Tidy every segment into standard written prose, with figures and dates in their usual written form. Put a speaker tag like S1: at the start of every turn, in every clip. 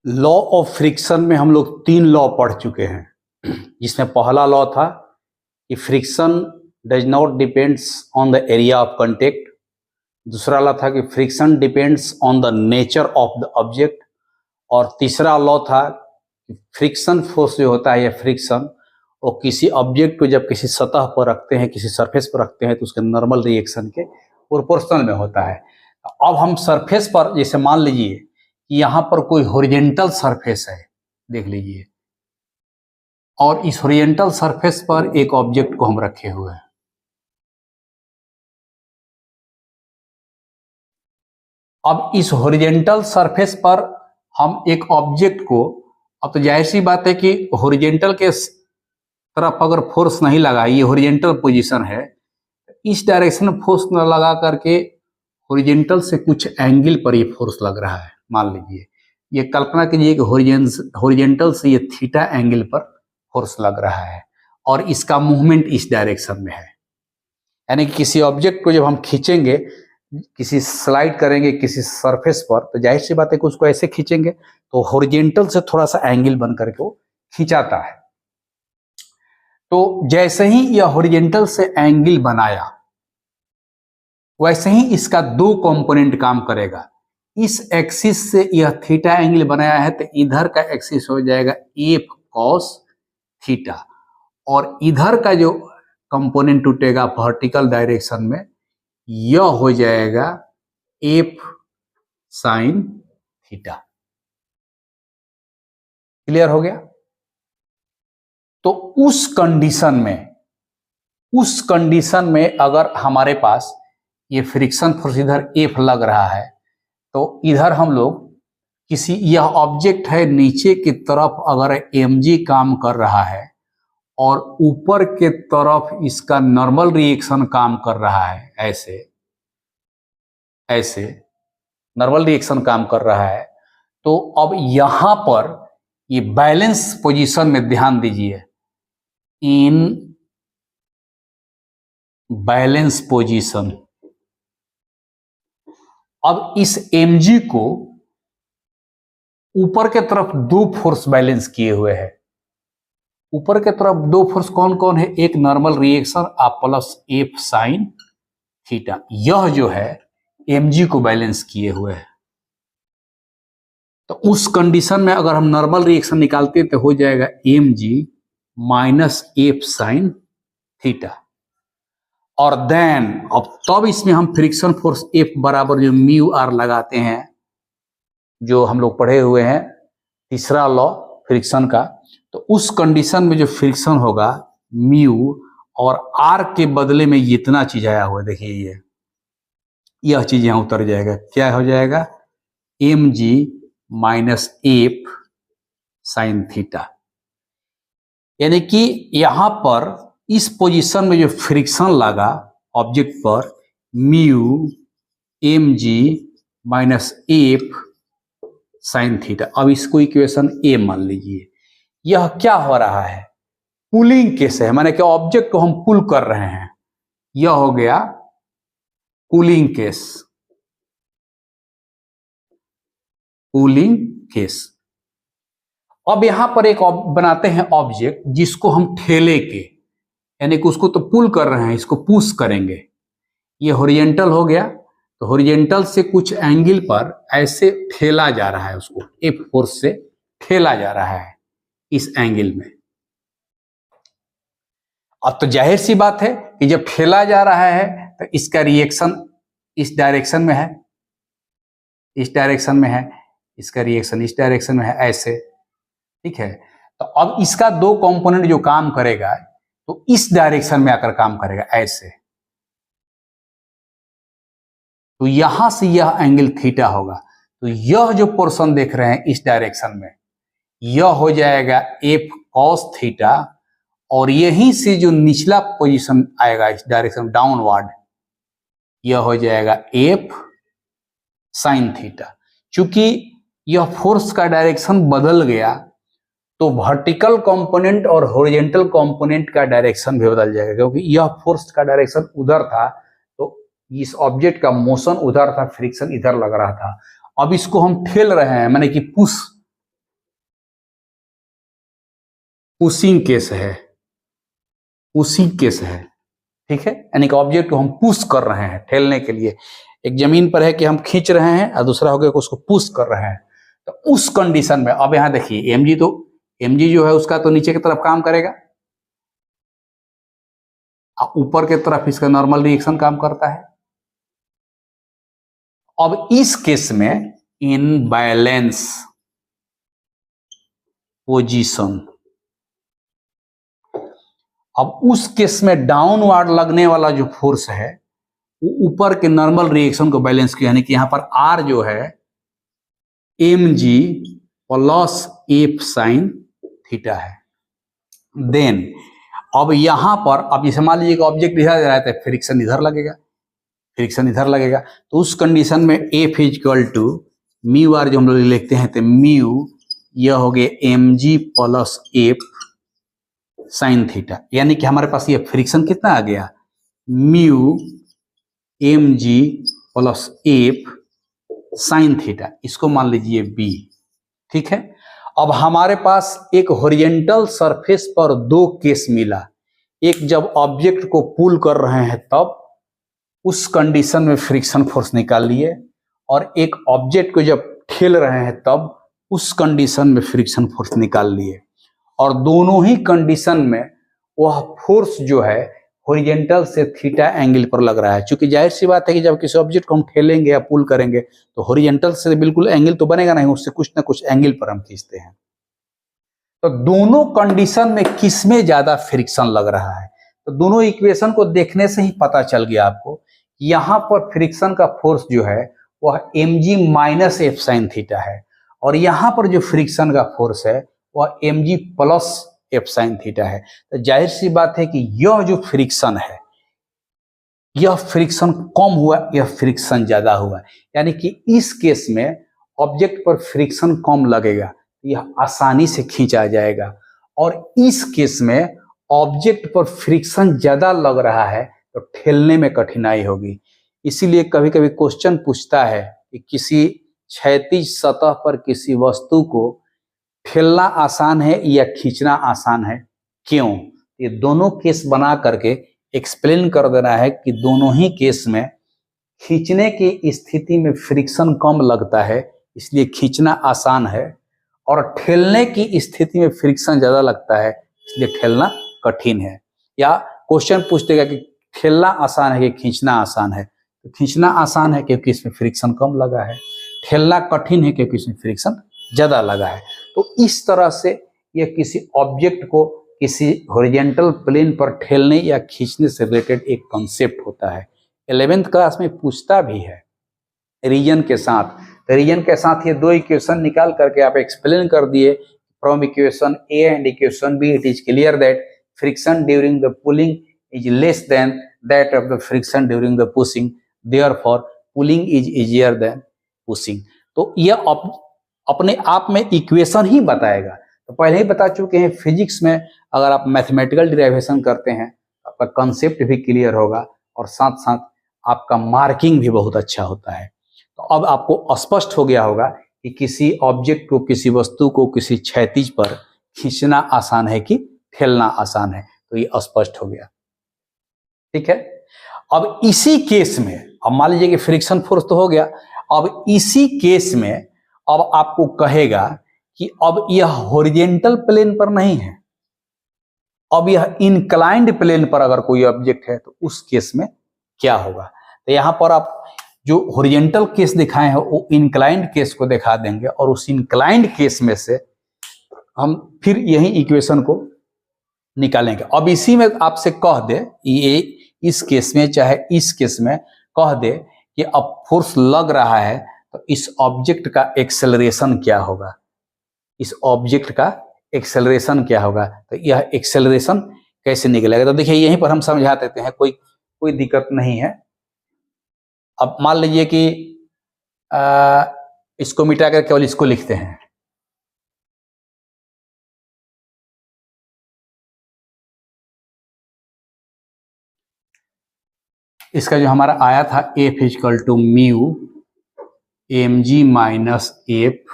S1: Law of friction में हम लोग 3 लॉ पढ़ चुके हैं। जिसमें पहला लॉ था कि friction does not depends on the area of contact. दूसरा लॉ था कि friction depends on the nature of the object. और तीसरा लॉ था कि फ्रिक्शन फोर्स जो होता है या फ्रिक्शन वो किसी ऑब्जेक्ट को जब किसी सतह पर रखते हैं, किसी सरफेस पर रखते हैं तो उसके नॉर्मल रिएक्शन के प्रोपोर्शनल में होता है। अब हम सरफेस पर, जैसे मान लीजिए कि यहाँ पर कोई हॉरिजॉन्टल सरफेस है, देख लीजिए, और इस हॉरिजॉन्टल सरफेस पर एक ऑब्जेक्ट को हम रखे हुए हैं। अब इस हॉरिजॉन्टल सरफेस पर हम एक ऑब्जेक्ट को, अब तो जाहिर सी बात है कि हॉरिजॉन्टल के तरफ अगर फोर्स नहीं लगा, ये हॉरिजॉन्टल पोजीशन है, इस डायरेक्शन में फोर्स न लगा करके हॉरिजॉन्टल से कुछ एंगल पर ये फोर्स लग रहा है। मान लीजिए, ये कल्पना कीजिए कि हॉरिजॉन्टल से ये थीटा एंगल पर फोर्स लग रहा है और इसका मूवमेंट इस डायरेक्शन में है। यानी कि किसी ऑब्जेक्ट को जब हम खींचेंगे, किसी स्लाइड करेंगे किसी सरफेस पर, तो जाहिर सी बात है कि उसको ऐसे खींचेंगे तो हॉरिजॉन्टल से थोड़ा सा एंगल बन करके वो खींचाता है। तो जैसे ही यह हॉरिजॉन्टल से एंगल बनाया, वैसे ही इसका 2 कंपोनेंट काम करेगा। इस एक्सिस से यह थीटा एंगल बनाया है तो इधर का एक्सिस हो जाएगा एफ कॉस थीटा, और इधर का जो कंपोनेंट टूटेगा वर्टिकल डायरेक्शन में, यह हो जाएगा एफ साइन थीटा। क्लियर हो गया? तो उस कंडीशन में अगर हमारे पास ये फ्रिक्शन फोर्स इधर एफ लग रहा है, तो इधर हम लोग किसी, यह ऑब्जेक्ट है नीचे की तरफ अगर mg काम कर रहा है और ऊपर के तरफ इसका नॉर्मल रिएक्शन काम कर रहा है, ऐसे नॉर्मल रिएक्शन काम कर रहा है, तो अब यहां पर ये बैलेंस पोजीशन में ध्यान दीजिए, इन बैलेंस पोजीशन, अब इस mg को ऊपर के तरफ 2 फोर्स बैलेंस किए हुए हैं। ऊपर के तरफ 2 फोर्स कौन कौन है? एक नॉर्मल रिएक्शन आप प्लस एफ साइन थीटा, यह जो है mg को बैलेंस किए हुए है। तो उस कंडीशन में अगर हम नॉर्मल रिएक्शन निकालते हैं तो हो जाएगा mg minus F sine theta, और देन अब तब इसमें हम फ्रिक्शन फोर्स F बराबर जो म्यू आर लगाते हैं, जो हम लोग पढ़े हुए हैं तीसरा लॉ फ्रिक्शन का। तो उस कंडीशन में जो फ्रिक्शन होगा म्यू, और आर के बदले में इतना चीज आया हुआ, देखिए यह चीज यहां उतर जाएगा। क्या हो जाएगा? mg minus F sine theta. यानी कि यहां पर इस पोजीशन में जो फ्रिक्शन लगा ऑब्जेक्ट पर, mu mg minus F sine theta. अब इसको इक्वेशन ए मान लीजिए। यह क्या हो रहा है? पुलिंग केस है, माने कि ऑब्जेक्ट को हम पुल कर रहे हैं, यह हो गया पुलिंग केस। Pulling case. अब यहां पर एक बनाते हैं ऑब्जेक्ट जिसको हम ठेले के, यानी कि उसको तो पुल कर रहे हैं, इसको पुश करेंगे। ये हॉरिजॉन्टल हो गया, तो हॉरिजॉन्टल से कुछ एंगल पर ऐसे ठेला जा रहा है, उसको एफ फोर्स से ठेला जा रहा है इस एंगल में। अब तो जाहिर सी बात है कि जब ठेला जा रहा है तो इसका रिएक्शन इस डायरेक्शन में है, इस डायरेक्शन में है, इसका रिएक्शन इस डायरेक्शन में है, ऐसे। ठीक है, तो अब इसका 2 कंपोनेंट जो काम करेगा तो इस डायरेक्शन में आकर काम करेगा, ऐसे। तो यहां से यह एंगल थीटा होगा। तो यह जो पोर्शन देख रहे हैं इस डायरेक्शन में, यह हो जाएगा एफ कॉस थीटा, और यहीं से जो निचला पोजीशन आएगा इस डायरेक्शन डाउनवर्ड, यह हो जाएगा एफ साइन थीटा। चूंकि यह फोर्स का डायरेक्शन बदल गया तो वर्टिकल कंपोनेंट और हॉरिजॉन्टल कंपोनेंट का डायरेक्शन भी बदल जाएगा, क्योंकि यह फोर्स का डायरेक्शन उधर था तो इस ऑब्जेक्ट का मोशन उधर था, फ्रिक्शन इधर लग रहा था। अब इसको हम ठेल रहे हैं, माने कि पुश पुशिंग केस है, पुशिंग केस है, ठीक है। यानी कि ऑब्जेक्ट को हम पुश कर रहे हैं ठेलने के लिए। एक जमीन पर है कि हम खींच रहे हैं और दूसरा हो गया कि उसको पुश कर रहे हैं। तो उस कंडीशन में अब यहां देखिए mg जो है उसका तो नीचे की तरफ काम करेगा, ऊपर की तरफ इसका नॉर्मल रिएक्शन काम करता है। अब इस केस में इन बैलेंस पोजीशन, अब उस केस में डाउनवर्ड लगने वाला जो फोर्स है वो ऊपर के नॉर्मल रिएक्शन को बैलेंस किया, यानी कि यहां पर आर जो है mg plus F sine theta है। देन अब यहां पर अब जैसे मान लीजिए कि ऑब्जेक्ट इधर जा रहा है तो फ्रिक्शन इधर लगेगा, फ्रिक्शन इधर लगेगा। तो उस कंडीशन में F is equal to mu R जो हम लोग लिखते हैं तो म्यू यह हो गया mg plus F sine theta, यानी कि हमारे पास ये फ्रिक्शन कितना आ गया mu mg plus F sine theta, इसको मान लीजिए b, ठीक है। अब हमारे पास एक हॉरिजॉन्टल सरफेस पर दो केस मिला, एक जब ऑब्जेक्ट को पुल कर रहे हैं तब उस कंडीशन में फ्रिक्शन फोर्स निकाल लिए, और एक ऑब्जेक्ट को जब ठेल रहे हैं तब उस कंडीशन में फ्रिक्शन फोर्स निकाल लिए। और दोनों ही कंडीशन में वह फोर्स जो है हॉरिजॉन्टल से थीटा एंगल पर लग रहा है। क्योंकि जाहिर सी बात है कि जब किसी ऑब्जेक्ट को हम ठेलेंगे या पुल करेंगे तो हॉरिजॉन्टल से बिल्कुल एंगल तो बनेगा नहीं, उससे कुछ ना कुछ एंगल पर हम खींचते हैं। तो दोनों कंडीशन में किसमें ज्यादा फ्रिक्शन लग रहा है, तो दोनों इक्वेशन को देखने से ही पता चल गया आपको। यहां पर फ्रिक्शन का फोर्स जो है वह mg minus F sine theta है, और यहां पर जो फ्रिक्शन का फोर्स है वह mg plus F sine theta है। तो जाहिर सी बात है कि यह जो फ्रिक्शन है यह फ्रिक्शन कम हुआ, यह फ्रिक्शन ज्यादा हुआ, यानी कि इस केस में ऑब्जेक्ट पर फ्रिक्शन कम लगेगा, यह आसानी से खींचा जाएगा। और इस केस में ऑब्जेक्ट पर फ्रिक्शन ज्यादा लग रहा है तो ठेलने में कठिनाई होगी। इसीलिए कभी कभी क्वेश्चन पूछता है कि किसी क्षैतिज सतह पर किसी वस्तु को ठेलना आसान है या खींचना आसान है, क्यों? ये दोनों केस बना करके एक्सप्लेन कर देना है कि दोनों ही केस में खींचने की स्थिति में फ्रिक्शन कम लगता है इसलिए खींचना आसान है, और ठेलने की स्थिति में फ्रिक्शन ज्यादा लगता है इसलिए ठेलना कठिन है। या क्वेश्चन पूछ देगा कि ठेलना आसान है कि खींचना आसान है, तो खींचना आसान है क्योंकि इसमें फ्रिक्शन कम लगा है, ठेलना कठिन है क्योंकि इसमें फ्रिक्शन ज्यादा लगा है। तो इस तरह से यह किसी ऑब्जेक्ट को किसी हॉरिजॉन्टल प्लेन पर ठेलने या खींचने से रिलेटेड एक कॉन्सेप्ट होता है। 11th क्लास में पूछता भी है रीजन के साथ, तो रीजन के साथ ये दो इक्वेशन निकाल करके आप एक्सप्लेन कर दिए from equation A and equation B it is clear that friction during the pulling is less than that of the friction during the pushing, therefore pulling is easier than pushing. तो यह अपने आप में equation ही बताएगा। तो पहले ही बता चुके हैं फिजिक्स में अगर आप मैथमेटिकल डिराइवेशन करते हैं तो आपका कंसेप्ट भी क्लियर होगा और साथ साथ आपका मार्किंग भी बहुत अच्छा होता है। तो अब आपको स्पष्ट हो गया होगा कि किसी ऑब्जेक्ट को, किसी वस्तु को किसी क्षैतिज पर खींचना आसान है कि ठेलना आसान है, तो ये स्पष्ट हो गया, ठीक है। अब इसी केस में अब मान लीजिए कि फ्रिक्शन फोर्स तो हो गया, अब इसी केस में अब आपको कहेगा कि अब यह हॉरिजॉन्टल प्लेन पर नहीं है, अब यह इंक्लाइंड प्लेन पर अगर कोई ऑब्जेक्ट है तो उस केस में क्या होगा। तो यहां पर आप जो हॉरिजॉन्टल केस दिखाए हैं वो इंक्लाइंड केस को दिखा देंगे, और उस इंक्लाइंड केस में से हम फिर यही इक्वेशन को निकालेंगे। अब इसी में आपसे कह दे ये इस केस में चाहे इस केस में कह दे कि अब फोर्स लग रहा है तो इस ऑब्जेक्ट का एक्सेलरेशन क्या होगा, इस ऑब्जेक्ट का एक्सेलरेशन क्या होगा, तो यह एक्सेलरेशन कैसे निकलेगा। तो देखिए यहीं पर हम समझा देते हैं, कोई दिक्कत नहीं है। अब मान लीजिए कि इसको मिटा कर केवल इसको लिखते हैं, इसका जो हमारा आया था F equal to mu mg minus F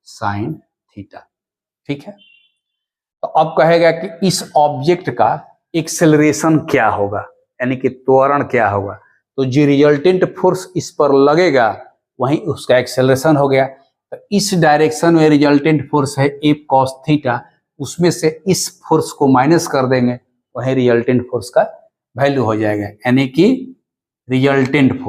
S1: sine theta, ठीक है। तो अब कहेगा कि इस ऑब्जेक्ट का एक्सेलरेशन क्या होगा, यानी कि त्वरण क्या होगा। तो जो रिजल्टेंट फोर्स इस पर लगेगा वही उसका एक्सेलरेशन हो गया। तो इस डायरेक्शन में रिजल्टेंट फोर्स है एफ कॉस थीटा, उसमें से इस फोर्स को माइनस कर देंगे, वही रिजल्टेंट फोर्स का वैल्यू हो जाएगा, यानी कि resultant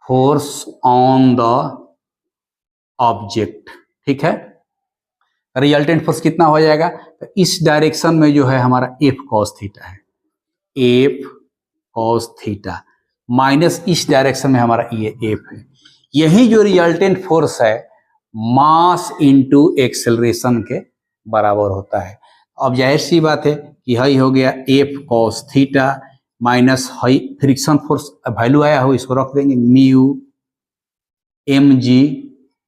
S1: force on the object. ठीक है, रिजल्टेंट फोर्स कितना हो जाएगा, तो इस डायरेक्शन में जो है हमारा एफ कॉस थीटा है, एफ कॉस थीटा, माइनस इस डायरेक्शन में हमारा ये एफ है। यही जो रिजल्टेंट फोर्स है मास इनटू एक्सेलरेशन के बराबर होता है। अब जाहिर सी बात है कि हाई हो गया एफ कॉस थीटा माइनस हाई फ्रिक्शन फोर्स वैल्यू आया हो, इसको रख देंगे mu M G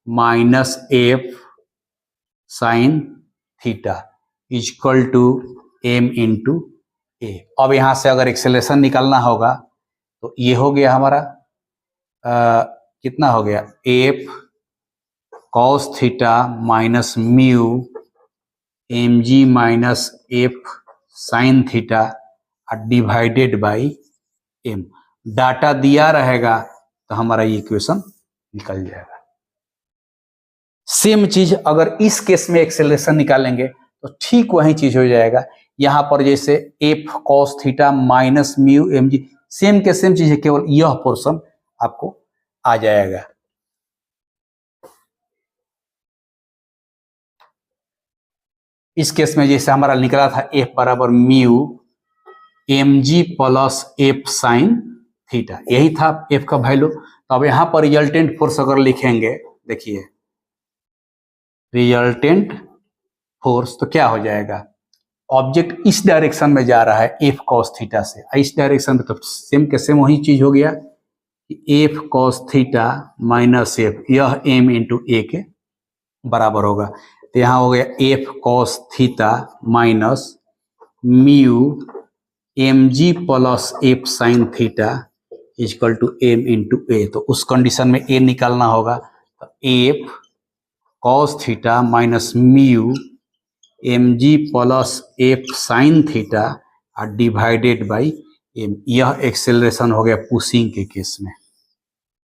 S1: minus F sine theta equal to M into A. अब यहां से अगर एक्सेलरेशन निकालना होगा तो ये हो गया हमारा कितना हो गया, F cos theta minus mu M G minus F sine theta divided by M. Data दिया रहेगा तो हमारा ये इक्वेशन निकल जाएगा। सेम चीज अगर इस केस में एक्सेलरेशन निकालेंगे तो ठीक वही चीज हो जाएगा। यहां पर जैसे F cos theta minus mu M G, same के सेम चीज है, केवल यह पोर्शन आपको आ जाएगा। इस केस में जैसे हमारा निकला था एफ बराबर mu M G plus F sine theta, यही था एफ का वैल्यू। तो अब यहां पर रिजल्टेंट फोर्स अगर लिखेंगे, देखिए रिजल्टेंट फोर्स तो क्या हो जाएगा, ऑब्जेक्ट इस डायरेक्शन में जा रहा है एफ कॉस थीटा से, इस डायरेक्शन में, तो सेम के सेम वही चीज हो गया, F cos theta minus F, यह एम इंटू ए के बराबर होगा। तो यहाँ हो गया F cos theta minus mu M G plus F sine theta equal to M into A. तो उस कंडीशन में ए निकालना होगा, तो F cos theta minus mu M G plus F sine theta divided by M. यह acceleration हो गया pushing के केस में।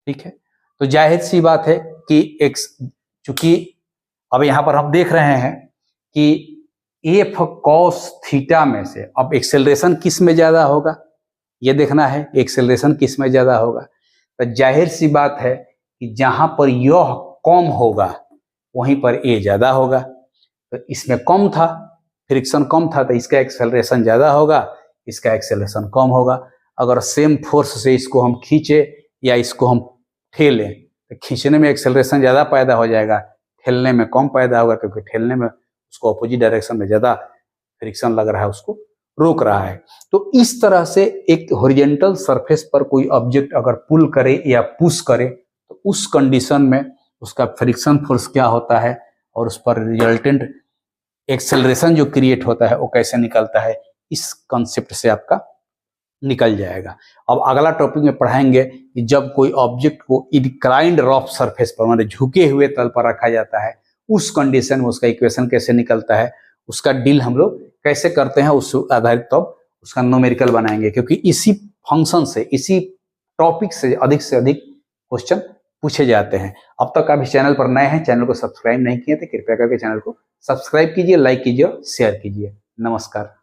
S1: ठीक है, तो जाहिर सी बात है कि चूंकि अब यहां पर हम देख रहे हैं कि एफ कॉस थीटा में से अब एक्सेलरेशन किस में ज्यादा होगा, यह देखना है एक्सेलरेशन किस में ज्यादा होगा। तो जाहिर सी बात है कि जहां पर यह कम होगा वहीं पर ए ज्यादा होगा। तो इसमें कम था, फ्रिक्शन कम था, तो इसका एक्सेलरेशन ज्यादा होगा, इसका एक्सेलरेशन कम होगा। अगर सेम फोर्स से इसको हम खींचे या इसको हम ठेलें तो खींचने में एक्सेलरेशन ज्यादा पैदा हो जाएगा, ठेलने में कम पैदा होगा, क्योंकि ठेलने में उसको अपोजिट डायरेक्शन में ज्यादा फ्रिक्शन लग रहा है, उसको रोक रहा है। तो इस तरह से एक हॉरिजॉन्टल सरफेस पर कोई ऑब्जेक्ट अगर पुल करे या पुश करे तो उस कंडीशन में उसका फ्रिक्शन फोर्स क्या होता है और उस पर रिजल्टेंट एक्सेलरेशन जो क्रिएट होता है वो कैसे निकलता है, इस कंसेप्ट से आपका निकल जाएगा। अब अगला टॉपिक में पढ़ाएंगे कि जब कोई ऑब्जेक्ट को इंक्लाइंड रफ सरफेस पर, मतलब झुके हुए तल पर रखा जाता है, उस कंडीशन में उसका इक्वेशन कैसे निकलता है, उसका डील हम लोग कैसे करते हैं, उस आधारित तो उसका न्यूमेरिकल बनाएंगे, क्योंकि इसी फंक्शन से, इसी टॉपिक से अधिक क्वेश्चन पूछे जाते हैं। अब तक आप इस चैनल पर नए हैं, चैनल को सब्सक्राइब नहीं किए तो कृपया करके चैनल को सब्सक्राइब कीजिए, लाइक कीजिए, शेयर कीजिए। नमस्कार।